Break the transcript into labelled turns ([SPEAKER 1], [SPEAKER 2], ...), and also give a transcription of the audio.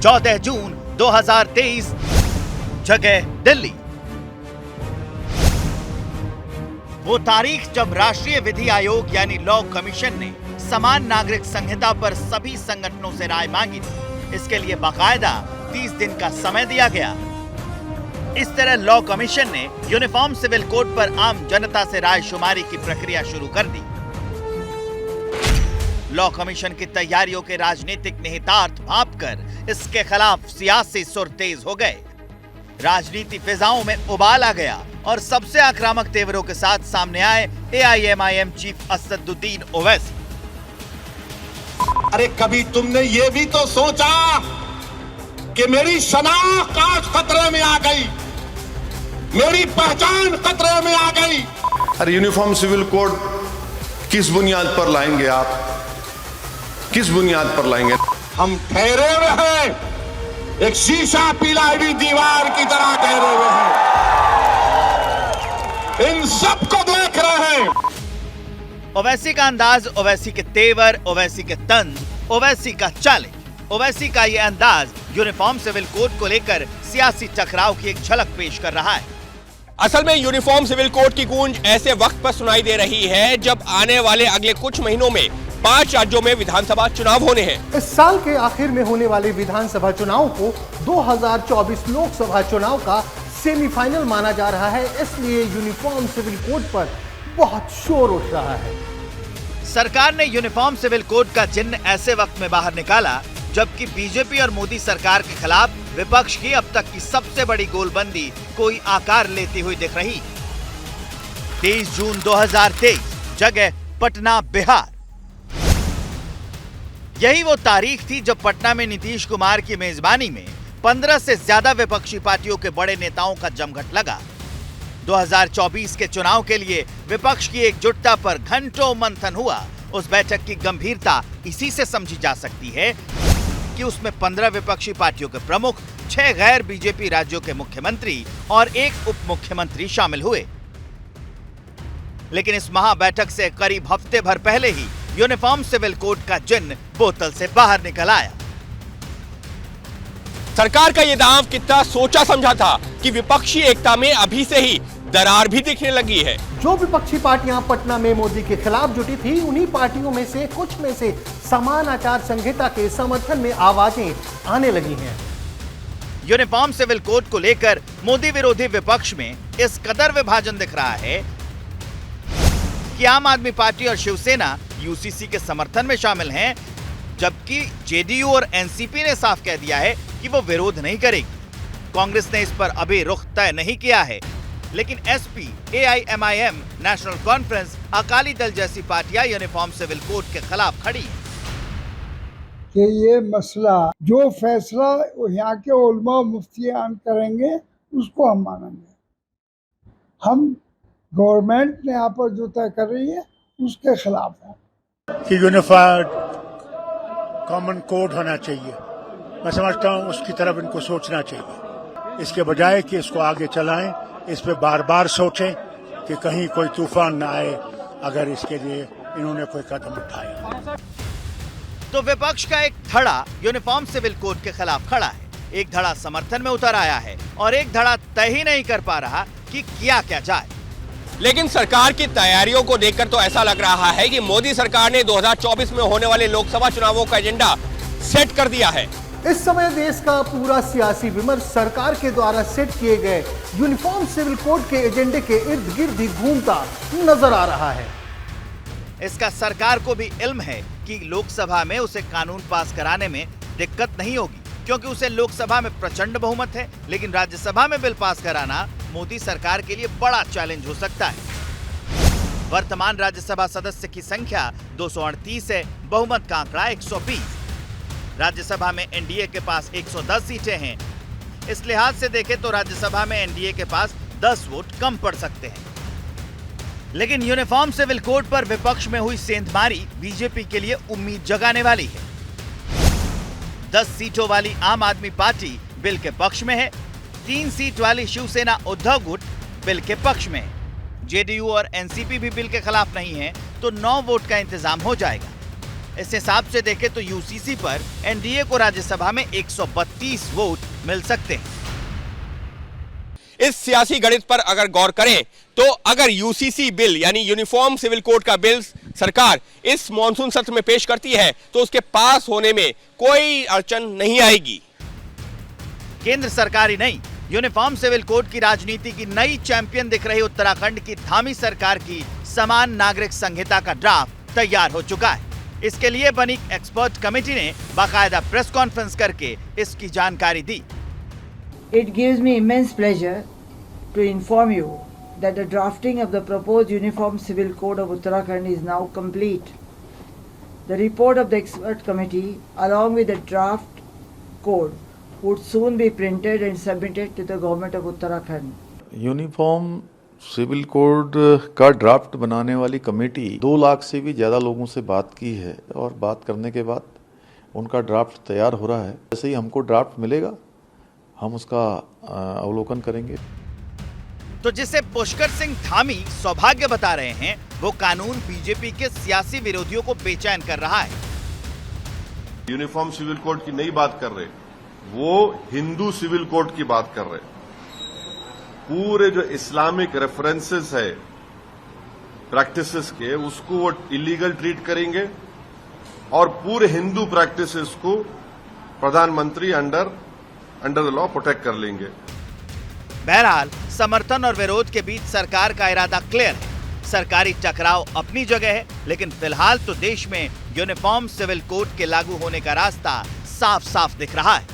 [SPEAKER 1] 14 जून 2023, जगह दिल्ली। वो तारीख जब राष्ट्रीय विधि आयोग यानी लॉ कमीशन ने समान नागरिक संहिता पर सभी संगठनों से राय मांगी थी। इसके लिए बाकायदा 30 दिन का समय दिया गया। इस तरह लॉ कमीशन ने यूनिफॉर्म सिविल कोड पर आम जनता से राय शुमारी की प्रक्रिया शुरू कर दी। लॉ कमीशन की तैयारियों के राजनीतिक निहितार्थ भांपकर इसके खिलाफ सियासी सुर तेज हो गए। राजनीति फिजाओं में उबाल आ गया और सबसे आक्रामक तेवरों के साथ सामने आए AIMIM चीफ असदुद्दीन ओवैसी।
[SPEAKER 2] अरे कभी तुमने ये भी तो सोचा कि मेरी शनाख्त आज खतरे में आ गई, मेरी पहचान खतरे में आ गई।
[SPEAKER 3] अरे यूनिफॉर्म सिविल कोड किस बुनियाद पर लाएंगे आप? किस बुनियाद पर लाएंगे?
[SPEAKER 2] हम ठहरे हुए हैं, एक शीशा पिलाई दीवार की तरह ठहरे हुए हैं, इन सबको देख रहे हैं।
[SPEAKER 1] ओवैसी का अंदाज, ओवैसी के तेवर, ओवैसी के तंज, ओवैसी का चैलेंज, ओवैसी का ये अंदाज यूनिफॉर्म सिविल कोड को लेकर सियासी टकराव की एक झलक पेश कर रहा है।
[SPEAKER 4] असल में यूनिफॉर्म सिविल कोड की गूंज ऐसे वक्त पर सुनाई दे रही है जब आने वाले अगले कुछ महीनों में 5 राज्यों में विधानसभा चुनाव होने हैं।
[SPEAKER 5] इस साल के आखिर में होने वाले विधानसभा चुनाव को 2024 लोकसभा चुनाव का सेमीफाइनल माना जा रहा है, इसलिए यूनिफॉर्म सिविल कोड पर बहुत शोर उठ रहा है।
[SPEAKER 1] सरकार ने यूनिफॉर्म सिविल कोड का जिन्न ऐसे वक्त में बाहर निकाला जबकि बीजेपी और मोदी सरकार के खिलाफ विपक्ष की अब तक की सबसे बड़ी गोलबंदी कोई आकार लेती हुई दिख रही। 23 जून 2023, जगह पटना, बिहार। यही वो तारीख थी जब पटना में नीतीश कुमार की मेजबानी में 15 से ज्यादा विपक्षी पार्टियों के बड़े नेताओं का जमघट लगा। 2024 के चुनाव के लिए विपक्ष की एकजुटता पर घंटों मंथन हुआ। उस बैठक की गंभीरता इसी से समझी जा सकती है कि उसमें 15 विपक्षी पार्टियों के प्रमुख, 6 गैर बीजेपी राज्यों के मुख्यमंत्री और 1 उप मुख्यमंत्री शामिल हुए। लेकिन इस महाबैठक से करीब हफ्ते भर पहले ही यूनिफॉर्म सिविल कोड का जिन्न बोतल से बाहर निकल आया।
[SPEAKER 4] सरकार का ये दांव कितना सोचा समझा था कि विपक्षी एकता में अभी से ही दरार भी दिखने लगी है।
[SPEAKER 5] जो विपक्षी पार्टियां पटना में मोदी के खिलाफ जुटी थी, उन्हीं पार्टियों में से कुछ में से समान आचार संहिता के समर्थन में आवाजें आने लगी हैं।
[SPEAKER 1] यूनिफॉर्म सिविल कोड को लेकर मोदी विरोधी विपक्ष में इस कदर विभाजन दिख रहा है कि आम आदमी पार्टी और शिवसेना UCC के समर्थन में शामिल हैं, जबकि JDU और NCP ने साफ कह दिया है कि वो विरोध नहीं करेगी। कांग्रेस ने इस पर अभी रुख तय नहीं किया है, लेकिन SP, AIMIM, national conference, Akali Dal जैसी पार्टियां यूनिफॉर्म सिविल कोड के खिलाफ खड़ी हैं।
[SPEAKER 6] कि ये मसला जो फैसला यहाँ के उलमा मुफ्तियान करेंगे उसको हम मानेंगे। हम गवर्नमेंट ने यहाँ पर जो तय कर रही है उसके खिलाफ है
[SPEAKER 7] कि यूनिफाइड कॉमन कोड होना चाहिए। मैं समझता हूँ उसकी तरफ इनको सोचना चाहिए, इसके बजाय कि इसको आगे चलाएं, इस पे बार बार सोचें कि कहीं कोई तूफान न आए अगर इसके लिए इन्होंने कोई कदम उठाया।
[SPEAKER 1] तो विपक्ष का एक धड़ा यूनिफॉर्म सिविल कोड के खिलाफ खड़ा है, एक धड़ा समर्थन में उतर आया है और एक धड़ा तय ही नहीं कर पा रहा कि किया क्या जाए।
[SPEAKER 4] लेकिन सरकार की तैयारियों को देखकर तो ऐसा लग रहा है कि मोदी सरकार ने 2024 में होने वाले लोकसभा चुनावों का एजेंडा सेट कर दिया है।
[SPEAKER 5] इस समय देश का पूरा सियासी विमर्श सरकार के द्वारा सेट किए गए यूनिफॉर्म सिविल कोड के एजेंडे के इर्द गिर्द ही घूमता नजर आ रहा है।
[SPEAKER 1] इसका सरकार को भी इल्म है कि लोकसभा में उसे कानून पास कराने में दिक्कत नहीं होगी, क्योंकि उसे लोकसभा में प्रचंड बहुमत है, लेकिन राज्यसभा में बिल पास कराना मोदी सरकार के लिए बड़ा चैलेंज हो सकता है। वर्तमान राज्यसभा सदस्य की संख्या 238 है, बहुमत का आंकड़ा 120। राज्यसभा में एनडीए के पास 110 सीटें हैं। इस लिहाज से देखें तो राज्यसभा में एनडीए के पास 10 वोट कम पड़ सकते हैं। लेकिन यूनिफॉर्म सिविल कोड पर विपक्ष में हुई सेंधमारी बीजेपी के लिए उम्मीद जगाने वाली है। 10 सीटों वाली आम आदमी पार्टी बिल के पक्ष में है, 3 सीट वाली शिवसेना उद्धव गुट बिल के पक्ष में है। जेडीयू और एनसीपी भी बिल के खिलाफ नहीं है, तो 9 वोट का इंतजाम हो जाएगा। इस हिसाब से देखें तो यूसीसी पर एनडीए को राज्यसभा में 132 वोट मिल सकते हैं।
[SPEAKER 4] इस सियासी गणित पर अगर गौर करें तो अगर यूसीसी बिल यानी यूनिफॉर्म सिविल कोड का बिल सरकार इस मॉनसून सत्र में पेश करती है तो उसके पास होने में कोई अड़चन नहीं आएगी।
[SPEAKER 1] केंद्र सरकार ही नहीं, यूनिफॉर्म सिविल कोड की राजनीति की नई चैंपियन दिख रही उत्तराखंड की धामी सरकार की समान नागरिक संहिता का ड्राफ्ट तैयार हो चुका है। इसके लिए बनी एक्सपर्ट कमेटी ने बाकायदा प्रेस कॉन्फ्रेंस करके इसकी जानकारी दी।
[SPEAKER 8] It gives me immense pleasure to inform you that the drafting of the proposed Uniform Civil Code of Uttarakhand is now complete. The report of the expert committee along with the draft code would soon be printed and submitted to the government of Uttarakhand.
[SPEAKER 9] Uniform civil code का draft बनाने वाली committee 2 lakh से भी ज़्यादा लोगों से बात की है और बात करने के बाद उनका ड्राफ्ट तैयार हो रहा है। जैसे ही हमको ड्राफ्ट मिलेगा हम उसका अवलोकन करेंगे।
[SPEAKER 1] तो जिसे पुष्कर सिंह धामी सौभाग्य बता रहे हैं वो कानून बीजेपी के सियासी विरोधियों को बेचैन कर रहा है।
[SPEAKER 3] यूनिफॉर्म सिविल कोड की नहीं बात कर रहे, वो हिंदू सिविल कोड की बात कर रहे। पूरे जो इस्लामिक रेफरेंसेस है प्रैक्टिसेस के, उसको वो इलीगल ट्रीट करेंगे और पूरे हिंदू प्रैक्टिसेस को प्रधानमंत्री अंडर द लॉ प्रोटेक्ट कर लेंगे।
[SPEAKER 1] बहरहाल समर्थन और विरोध के बीच सरकार का इरादा क्लियर है। सरकारी टकराव अपनी जगह है, लेकिन फिलहाल तो देश में यूनिफॉर्म सिविल कोड के लागू होने का रास्ता साफ साफ दिख रहा है।